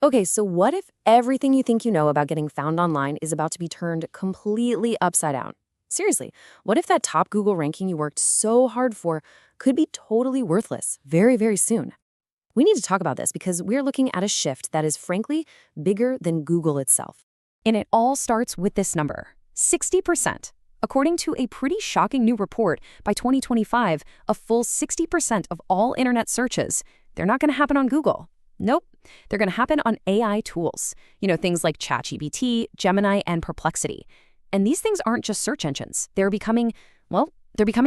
Okay, so what if everything you think you know about getting found online is about to be turned completely upside down? Seriously, what if that top Google ranking you worked so hard for could be totally worthless very, very soon? We need to talk about this because we're looking at a shift that is frankly bigger than Google itself. And it all starts with this number, 60%. According to a pretty shocking new report, by 2025, a full 60% of all internet searches, they're not going to happen on Google. Nope, they're going to happen on AI tools. Things like ChatGPT, Gemini, and Perplexity. And these things aren't just search engines. They're becoming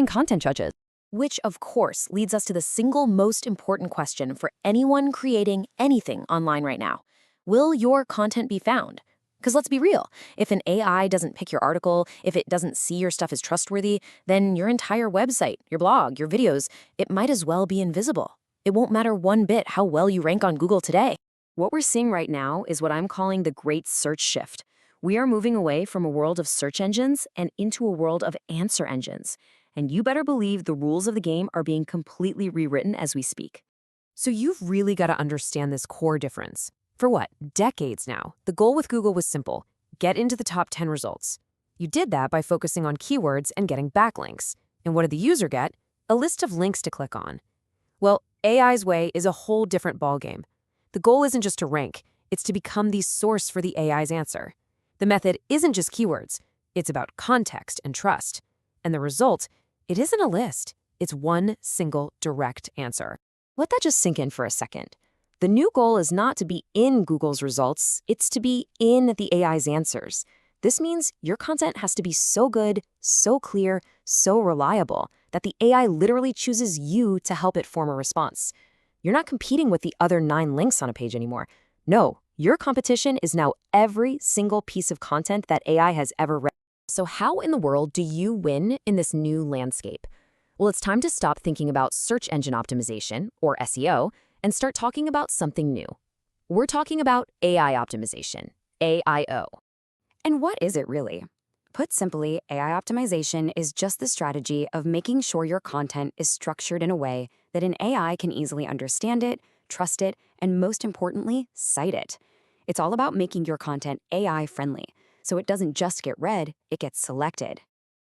content judges. Which, of course, leads us to the single most important question for anyone creating anything online right now. Will your content be found? Because let's be real, if an AI doesn't pick your article, if it doesn't see your stuff as trustworthy, then your entire website, your blog, your videos, it might as well be invisible. It won't matter one bit how well you rank on Google today. What we're seeing right now is what I'm calling the great search shift. We are moving away from a world of search engines and into a world of answer engines. And you better believe the rules of the game are being completely rewritten as we speak. So you've really got to understand this core difference. For what, decades now, the goal with Google was simple: get into the top 10 results. You did that by focusing on keywords and getting backlinks. And what did the user get? A list of links to click on. Well, AI's way is a whole different ballgame. The goal isn't just to rank, it's to become the source for the AI's answer. The method isn't just keywords, it's about context and trust. And the result, it isn't a list, it's one single direct answer. Let that just sink in for a second. The new goal is not to be in Google's results, it's to be in the AI's answers. This means your content has to be so good, so clear, so reliable that the AI literally chooses you to help it form a response. You're not competing with the other 9 links on a page anymore. No, your competition is now every single piece of content that AI has ever read. So how in the world do you win in this new landscape? Well, it's time to stop thinking about search engine optimization, or SEO, and start talking about something new. We're talking about AI optimization, AIO. And what is it really? Put simply, AI optimization is just the strategy of making sure your content is structured in a way that an AI can easily understand it, trust it, and most importantly, cite it. It's all about making your content AI-friendly, so it doesn't just get read, it gets selected.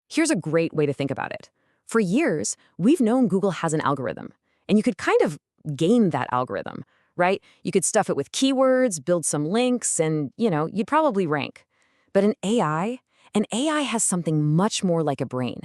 Here's a great way to think about it. For years, we've known Google has an algorithm, and you could kind of game that algorithm, right? You could stuff it with keywords, build some links, and, you'd probably rank. But an AI has something much more like a brain.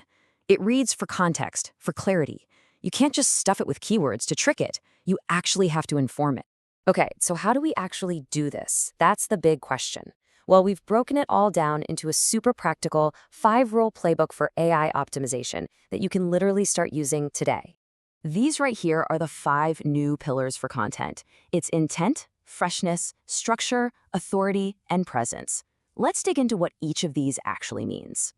It reads for context, for clarity. You can't just stuff it with keywords to trick it. You actually have to inform it. Okay, so how do we actually do this? That's the big question. Well, we've broken it all down into a super practical 5-rule playbook for AI optimization that you can literally start using today. These right here are the 5 new pillars for content. It's intent, freshness, structure, authority, and presence. Let's dig into what each of these actually means.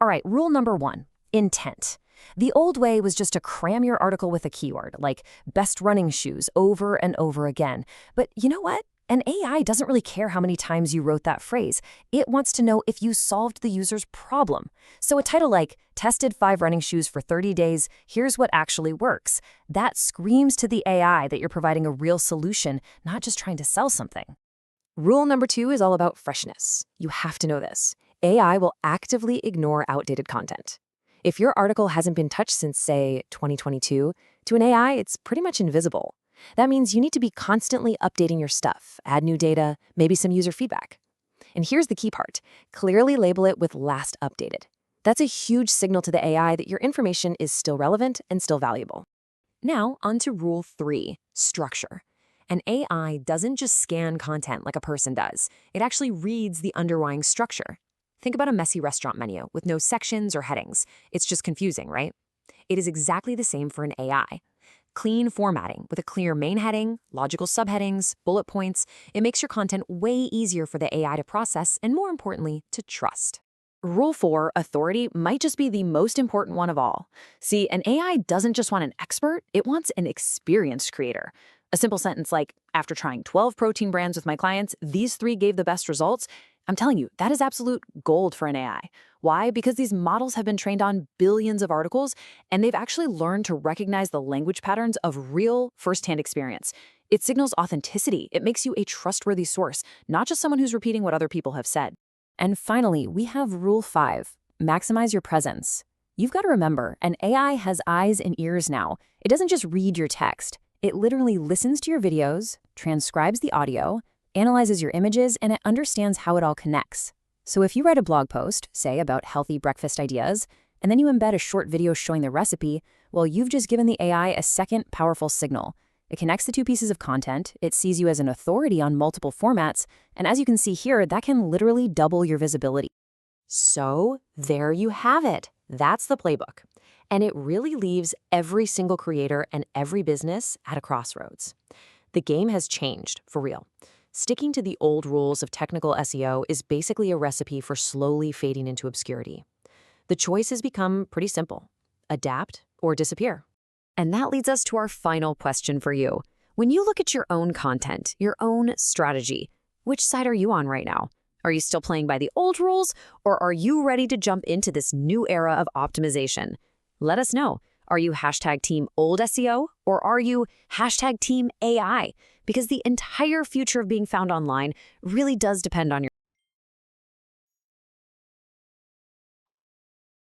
All right, rule number 1, intent. The old way was just to cram your article with a keyword, like best running shoes, over and over again. But you know what? An AI doesn't really care how many times you wrote that phrase. It wants to know if you solved the user's problem. So a title like, tested 5 running shoes for 30 days, here's what actually works. That screams to the AI that you're providing a real solution, not just trying to sell something. Rule number 2 is all about freshness. You have to know this. AI will actively ignore outdated content. If your article hasn't been touched since, say, 2022, to an AI, it's pretty much invisible. That means you need to be constantly updating your stuff, add new data, maybe some user feedback. And here's the key part. Clearly label it with last updated. That's a huge signal to the AI that your information is still relevant and still valuable. Now, on to rule 3, structure. An AI doesn't just scan content like a person does. It actually reads the underlying structure. Think about a messy restaurant menu with no sections or headings. It's just confusing, right? It is exactly the same for an AI. Clean formatting with a clear main heading, logical subheadings, bullet points. It makes your content way easier for the AI to process and, more importantly, to trust. Rule 4, authority, might just be the most important one of all. See, an AI doesn't just want an expert, it wants an experienced creator. A simple sentence like, after trying 12 protein brands with my clients, these 3 gave the best results. I'm telling you, that is absolute gold for an AI. Why? Because these models have been trained on billions of articles, and they've actually learned to recognize the language patterns of real firsthand experience. It signals authenticity. It makes you a trustworthy source, not just someone who's repeating what other people have said. And finally, we have Rule 5, maximize your presence. You've got to remember, an AI has eyes and ears now. It doesn't just read your text. It literally listens to your videos, transcribes the audio, analyzes your images, and it understands how it all connects. So if you write a blog post, say about healthy breakfast ideas, and then you embed a short video showing the recipe, well, you've just given the AI a second powerful signal. It connects the two pieces of content, it sees you as an authority on multiple formats, and as you can see here, that can literally double your visibility. So there you have it. That's the playbook. And it really leaves every single creator and every business at a crossroads. The game has changed, for real. Sticking to the old rules of technical SEO is basically a recipe for slowly fading into obscurity. The choice has become pretty simple: adapt or disappear. And that leads us to our final question for you. When you look at your own content, your own strategy, which side are you on right now? Are you still playing by the old rules, or are you ready to jump into this new era of optimization? Let us know. Are you hashtag team old SEO, or are you hashtag team AI? Because the entire future of being found online really does depend on your